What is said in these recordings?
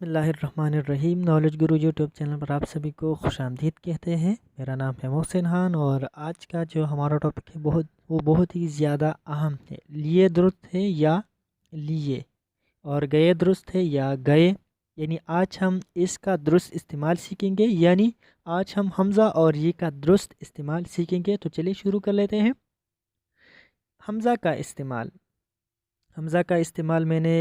اللہ الرحمن الرحیم۔ نالج گرو YouTube channel پر آپ سبھی کو خوش آمدید کہتے ہیں۔ میرا نام ہے محسن خان اور آج کا جو ہمارا ٹاپک ہے وہ بہت ہی زیادہ اہم ہے۔ لیے درست ہے یا لیے، اور گئے درست ہے یا گئے، یعنی آج ہم اس کا درست استعمال سیکھیں گے، یعنی آج ہم حمزہ اور یہ کا درست استعمال سیکھیں گے۔ تو چلیے شروع کر لیتے ہیں۔ حمزہ کا استعمال، حمزہ کا استعمال میں نے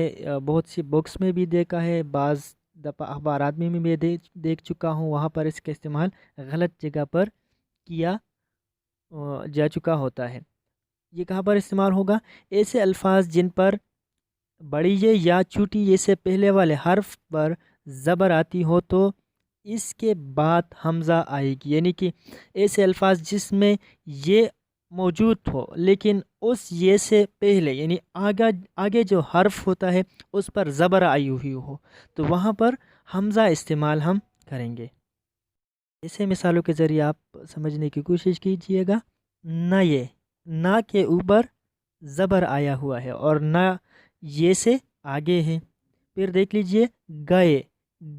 بہت سی بکس میں بھی دیکھا ہے، بعض دفعہ اخبارات میں بھی دیکھ چکا ہوں، وہاں پر اس کا استعمال غلط جگہ پر کیا جا چکا ہوتا ہے۔ یہ کہاں پر استعمال ہوگا؟ ایسے الفاظ جن پر بڑی یہ یا چھوٹی یہ سے پہلے والے حرف پر زبر آتی ہو تو اس کے بعد حمزہ آئے گی، یعنی کہ ایسے الفاظ جس میں یہ موجود ہو لیکن اس یہ سے پہلے یعنی آگے جو حرف ہوتا ہے اس پر زبر آئی ہوئی ہو تو وہاں پر حمزہ استعمال ہم کریں گے۔ ایسے مثالوں کے ذریعے آپ سمجھنے کی کوشش کیجئے گا۔ نہ یہ، نہ کے اوپر زبر آیا ہوا ہے اور نہ یہ سے آگے ہے۔ پھر دیکھ لیجئے گئے،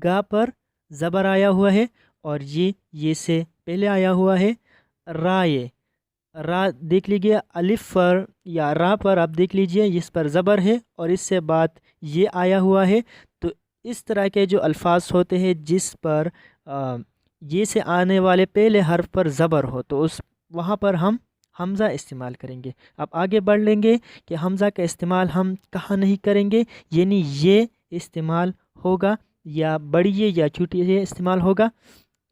گا پر زبر آیا ہوا ہے اور یہ سے پہلے آیا ہوا ہے۔ رائے، را دیکھ لیجیے الف پر یا را پر آپ دیکھ لیجئے اس پر زبر ہے اور اس سے بعد یہ آیا ہوا ہے۔ تو اس طرح کے جو الفاظ ہوتے ہیں جس پر یہ سے آنے والے پہلے حرف پر زبر ہو تو وہاں پر ہم حمزہ استعمال کریں گے۔ اب آگے بڑھ لیں گے کہ حمزہ کا استعمال ہم کہاں نہیں کریں گے، یعنی یہ استعمال ہوگا یا بڑی یہ یا چھوٹی یہ استعمال ہوگا۔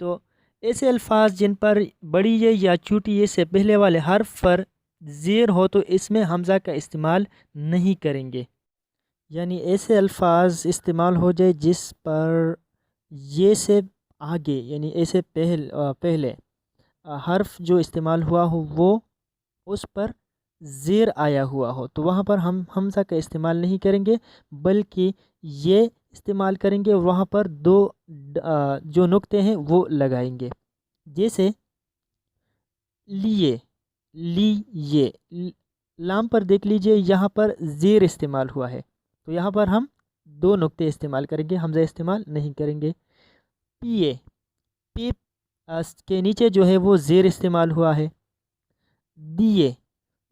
تو ایسے الفاظ جن پر بڑی یہ یا چھوٹی یہ سے پہلے والے حرف پر زیر ہو تو اس میں حمزہ کا استعمال نہیں کریں گے، یعنی ایسے الفاظ استعمال ہو جائے جس پر یہ سے آگے یعنی ایسے پہلے حرف جو استعمال ہوا ہو وہ اس پر زیر آیا ہوا ہو تو وہاں پر ہم حمزہ کا استعمال نہیں کریں گے بلکہ یہ استعمال کریں گے، وہاں پر دو جو نقطے ہیں وہ لگائیں گے، جیسے لیے، لیے، لام پر دیکھ لیجئے یہاں پر زیر استعمال ہوا ہے تو یہاں پر ہم دو نقطے استعمال کریں گے، حمزہ استعمال نہیں کریں گے۔ پیے، پی کے نیچے جو ہے وہ زیر استعمال ہوا ہے۔ دیے،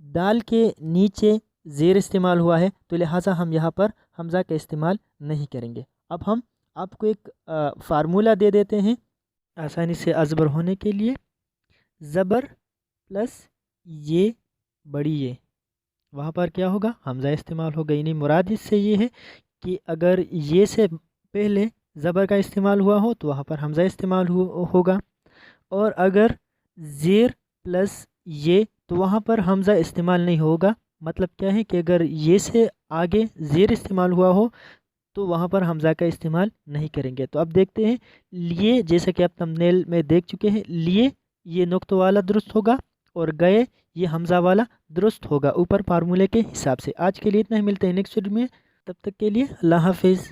دال کے نیچے زیر استعمال ہوا ہے تو لہٰذا ہم یہاں پر حمزہ کا استعمال نہیں کریں گے۔ اب ہم آپ کو ایک فارمولہ دے دیتے ہیں آسانی سے ازبر ہونے کے لیے۔ زبر پلس یہ بڑی یہ، وہاں پر کیا ہوگا؟ حمزہ استعمال ہوگا، یعنی مراد اس سے یہ ہے کہ اگر یہ سے پہلے زبر کا استعمال ہوا ہو تو وہاں پر حمزہ استعمال ہوگا، اور اگر زیر پلس یہ تو وہاں پر حمزہ استعمال نہیں ہوگا۔ مطلب کیا ہے کہ اگر یہ سے آگے زیر استعمال ہوا ہو تو وہاں پر حمزہ کا استعمال نہیں کریں گے۔ تو اب دیکھتے ہیں لیے، جیسا کہ آپ تھمبنیل میں دیکھ چکے ہیں، لیے یہ نقطہ والا درست ہوگا اور گئے یہ حمزہ والا درست ہوگا اوپر فارمولے کے حساب سے۔ آج کے لیے اتنا ہی، ملتے ہیں نیکسٹ ویڈیو میں، تب تک کے لیے اللہ حافظ۔